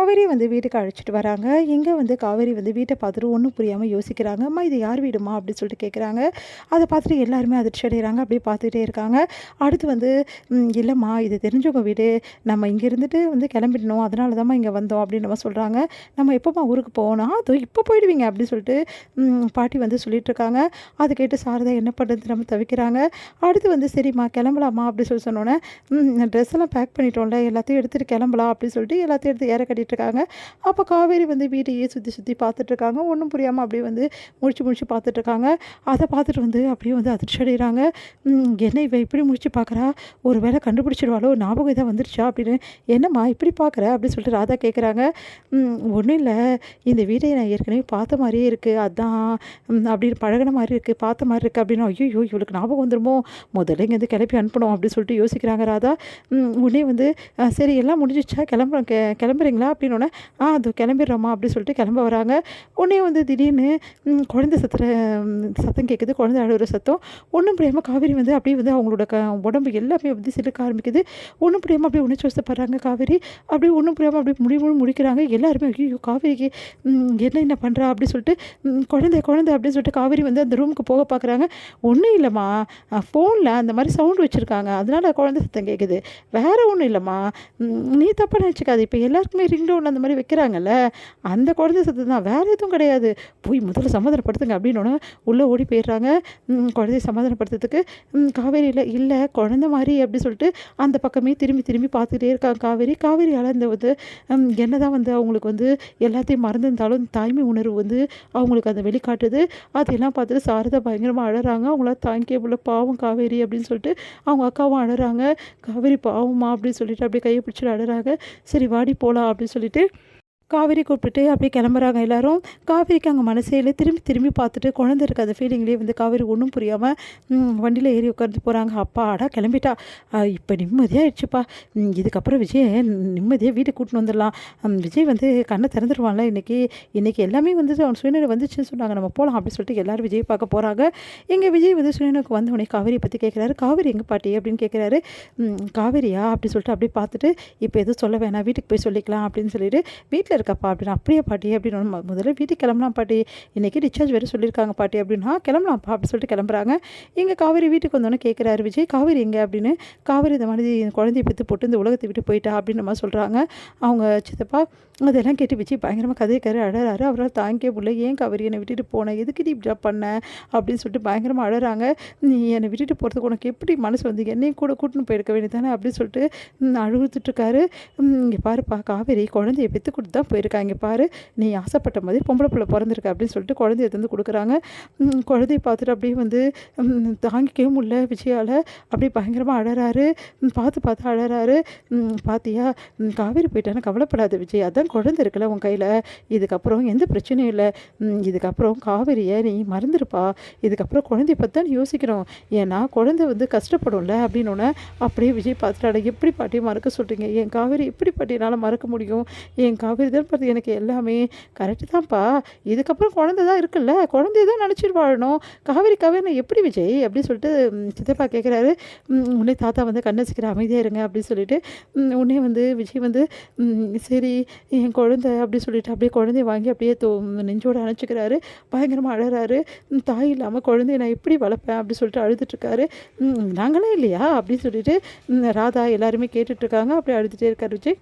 காவேரி வந்து வீட்டுக்கு அழைச்சிட்டு வராங்க. இங்கே வந்து காவேரி வந்து வீட்டை பார்த்துட்டு ஒன்றும் புரியாமல் யோசிக்கிறாங்க. அம்மா இது யார் வீடுமா அப்படின்னு சொல்லிட்டு கேட்குறாங்க. அதை பார்த்துட்டு எல்லாருமே அதிர்ச்சி அடைகிறாங்க. அப்படியே பார்த்துக்கிட்டே இருக்காங்க. அடுத்து வந்து இல்லைம்மா இது தெரிஞ்சவங்க வீடு, நம்ம இங்கே இருந்துட்டு வந்து கிளம்பிடணும், அதனால தான்மா இங்கே வந்தோம் அப்படின்னு நம்ம சொல்கிறாங்க. நம்ம எப்போம்மா ஊருக்கு போகணும், அதோ இப்போ போயிடுவீங்க அப்படின்னு சொல்லிட்டு பாட்டி வந்து சொல்லிட்டு இருக்காங்க. அதை கேட்டு சாரதா என்ன பண்ணுறது நம்ம தவிக்கிறாங்க. அடுத்து வந்து சரிம்மா கிளம்பலாமா அப்படி சொல்லி சொன்னோன்னே ட்ரெஸ் எல்லாம் பேக் பண்ணிட்டோம்ல, எல்லாத்தையும் எடுத்துகிட்டு கிளம்பலாம் அப்படின்னு சொல்லிட்டு எல்லாத்தையும் எடுத்து ஏற கட்டிகிட்ருக்காங்க. அப்போ காவேரி வந்து வீட்டையே சுற்றி சுற்றி பார்த்துட்ருக்காங்க. ஒன்றும் புரியாமல் அப்படியே வந்து முழிச்சு பார்த்துட்ருக்காங்க. அதை பார்த்துட்டு வந்து அப்படியே வந்து அதிர்ச்சி அடைகிறாங்க. என்ன இவ இப்படி முழிச்சு பார்க்குறா, ஒரு வேளை கண்டுபிடிச்சிடுவாளோ, ஞாபகம் இதாக வந்துருச்சா அப்படின்னு. என்னம்மா இப்படி பார்க்குற அப்படின்னு சொல்லிட்டு ராதா கேட்குறாங்க. ஒன்றும் இல்லை, இந்த வீட்டை நான் ஏற்கனவே பார்த்த மாதிரியே இருக்குது, அதான் அப்படின்னு பழகின மாதிரி இருக்குது, பார்த்த மாதிரி இருக்குது அப்படின்னு. ஐயோ இவளுக்கு ஞாபகம் வந்துடுமோ, முதல்ல இங்கேருந்து கிளப்பி அனுப்பணும் அப்படின்னு சொல்லிட்டு யோசிக்கிறாங்க ராதா. உடனே வந்து சரி எல்லாம் முடிஞ்சிச்சா கிளம்புறீங்களா அப்படின்னோடனே அது கிளம்பிடுறோமா அப்படின்னு சொல்லிட்டு கிளம்ப வராங்க. உடனே வந்து திடீர்னு குழந்தை சத்தம் கேட்குது, குழந்தை அழுகிற சத்தம். ஒன்றும் புரியாமல் காவேரி வந்து அப்படியே வந்து அவங்களோட உடம்பு எல்லாமே வந்து சிலுக்க ஆரம்பிக்குது. ஒன்றும் புரியாமல் அப்படியே உணர்ச்சி வசப்படுறாங்க காவேரி. அப்படியே ஒன்றும் புரியாமல் அப்படியே முடிக்கிறாங்க எல்லாருமே. ஐயோ காவேரிக்கு என்ன பண்ணுறா அப்படின்னு சொல்லிட்டு குழந்தை அப்படின்னு சொல்லிட்டு காவேரி வந்து அந்த ரூமுக்கு போக பார்க்குறாங்க. ஒன்றும் இல்லைம்மா, ஃபோனில் அந்த மாதிரி சவுண்டு வச்சுருக்காங்க, அதனால குழந்தை சத்தம் கேட்குது, வேறு ஒன்றும் இல்லைம்மா, நீ தப்பாக நினச்சிக்காது, இப்போ எல்லாருக்குமே ரிங் டோன் அந்த மாதிரி வைக்கிறாங்கல்ல, அந்த குழந்தை சத்தம் தான், வேறு எதுவும் கிடையாது, போய் முதல்ல சமாதானப்படுத்துங்க அப்படின்னு உள்ளே ஓடி போயிடுறாங்க. குழந்தைய சமாதானப்படுத்துறதுக்கு காவேரியில் இல்லை குழந்தை மாதிரி அப்படி சொல்லிட்டு அந்த பக்கமே திரும்பி பார்த்துக்கிட்டே இருக்காங்க காவேரி. காவேரியால் அந்த வந்து என்ன தான் வந்து அவங்களுக்கு வந்து எல்லாத்தையும் மறந்துருந்தாலும் தாய்மை உணர்வு வந்து அவங்களுக்கு அதை வெளிக்காட்டுது. அதெல்லாம் பார்த்துட்டு சாரதா பயங்கரமாக அழறாங்க. அவங்களாம் தாங்கிக்கே போல, பாவம் காவேரி அப்படின்னு சொல்லிட்டு அவங்க அக்காவும் அழறாங்க. காவேரி பாவமா அப்படின்னு சொல்லிட்டு அப்படியே கையை பிடிச்சிட்டு அழறாங்க. சரி வாடி போகலாம் அப்படின்னு சொல்லிட்டு காவேரி கூப்பிட்டுட்டு அப்படியே கிளம்புறாங்க எல்லாரும். காவேரிக்கு அங்கே மனசையில் திரும்பி பார்த்துட்டு குழந்தை இருக்க அந்த ஃபீலிங்லேயே வந்து காவேரி ஒன்றும் புரியாமல் வண்டியில் ஏறி உட்காந்து போகிறாங்க. அப்பாடா கிளம்பிட்டா, இப்போ நிம்மதியாகிடுச்சுப்பா, இதுக்கப்புறம் விஜய் நிம்மதியாக வீட்டுக்கு கூட்டின்னு வந்துடலாம், விஜய் வந்து கண்ணை திறந்துடுவான்ல இன்றைக்கி எல்லாமே வந்து அவன் சுயநிலை வந்துச்சுன்னு சொன்னாங்க, நம்ம போகலாம் அப்படின்னு சொல்லிட்டு எல்லோரும் விஜய் பார்க்க போகிறாங்க. இங்கே விஜய் வந்து சுயனுக்கு வந்தவொடனே காவேரியை பற்றி கேட்குறாரு. காவேரி எங்கே பாட்டி அப்படின்னு கேட்குறாரு. காவேரியா அப்படின்னு சொல்லிட்டு அப்படியே பார்த்துட்டு இப்போ எதுவும் சொல்ல வேணாம், வீட்டுக்கு போய் சொல்லிக்கலாம் அப்படின்னு சொல்லிட்டு வீட்டில் இருக்கப்பா அப்படின்னு. அப்படியே பாட்டி அப்படின்னு முதல்ல வீட்டுக்கு கிளம்பலாம் பாட்டி, இன்றைக்கி டிஸ்சார்ஜ் வேறு சொல்லியிருக்காங்க பாட்டி அப்படின்னா. கிளம்பலாம்ப்பா அப்படின்னு சொல்லிட்டு கிளம்புறாங்க. இங்கே காவேரி வீட்டுக்கு வந்தோன்னே கேட்குறாரு விஜய், காவேரி எங்கே அப்படின்னு. காவேரி இந்த மாதிரி குழந்தைய பெற்று போட்டு இந்த உலகத்தை விட்டு போயிட்டா அப்படின்னு மாதிரி சொல்கிறாங்க அவங்க சித்தப்பா. அதெல்லாம் கேட்டு விஜய் பயங்கரமாக கதைக்காரு, அழறாரு. அவரால் தாங்கிக்கே முடியல. ஏன் காவேரி என்னை விட்டுட்டு போனேன், எதுக்கு நீ இப்படி பண்ண அப்படின்னு சொல்லிட்டு பயங்கரமாக அழறாங்க. நீ என்னை விட்டுட்டு போகிறதுக்கு உனக்கு எப்படி மனசு வந்து, என்னையும் கூட கூட்டின்னு போயிருக்க வேண்டியதானே அப்படின்னு சொல்லிட்டு அழுகுத்துட்ருக்காரு. இங்கே பாருப்பா காவேரி குழந்தைய பெற்று கொடுத்து தான் போயிருக்கா, இங்கே பாரு நீ ஆசைப்பட்ட மாதிரி பொம்பளை பிள்ளை பிறந்திருக்க அப்படின்னு சொல்லிட்டு குழந்தைய வந்து கொடுக்குறாங்க. குழந்தைய பார்த்துட்டு அப்படியே வந்து தாங்கிக்கவே முடியல விஜயால். அப்படியே பயங்கரமாக அழறாரு. பார்த்து அழறாரு. பார்த்தியா காவேரி போயிட்டான்னு கவலைப்படாத விஜய், அதான் குழந்தை இருக்குல்ல உன் கையில், இதுக்கப்புறம் எந்த பிரச்சனையும் இல்லை, இதுக்கப்புறம் காவேரியை நீ மறந்துருப்பா, இதுக்கப்புறம் குழந்தைய பற்றி தான் யோசிக்கிறோம், ஏன்னா குழந்தை வந்து கஷ்டப்படும்ல அப்படின்னோடனே அப்படியே விஜய் பார்த்துட்டாட. எப்படி பாட்டியை மறக்க சொல்கிறீங்க, என் காவேரி எப்படி பாட்டி என்னால் மறக்க முடியும், என் காவேரி தான் பார்த்து எனக்கு எல்லாமே கரெக்டு தான்ப்பா, இதுக்கப்புறம் குழந்தை தான் இருக்குல்ல, குழந்தைய தான் நினச்சிட்டு வாழணும், காவேரிக்காவே நான் எப்படி விஜய் அப்படின்னு சொல்லிட்டு சித்தப்பா கேட்குறாரு. உடனே தாத்தா வந்து கண்ணசிக்கிற அமைதியாக இருங்க அப்படின்னு சொல்லிட்டு உடனே வந்து விஜய் வந்து சரி என் குழந்தை அப்படி சொல்லிட்டு அப்படியே குழந்தைய வாங்கி அப்படியே நெஞ்சோடு அணைச்சிக்கிறாரு. பயங்கரமாக அழறாரு. தாய் இல்லாமல் குழந்தைய நான் எப்படி வளர்ப்பேன் அப்படி சொல்லிட்டு அழுதுட்டுருக்காரு. நாங்களே இல்லையா அப்படின்னு சொல்லிட்டு ராதா எல்லாருமே கேட்டுட்ருக்காங்க. அப்படியே அழுதுகிட்டே இருக்கார் விஜய்.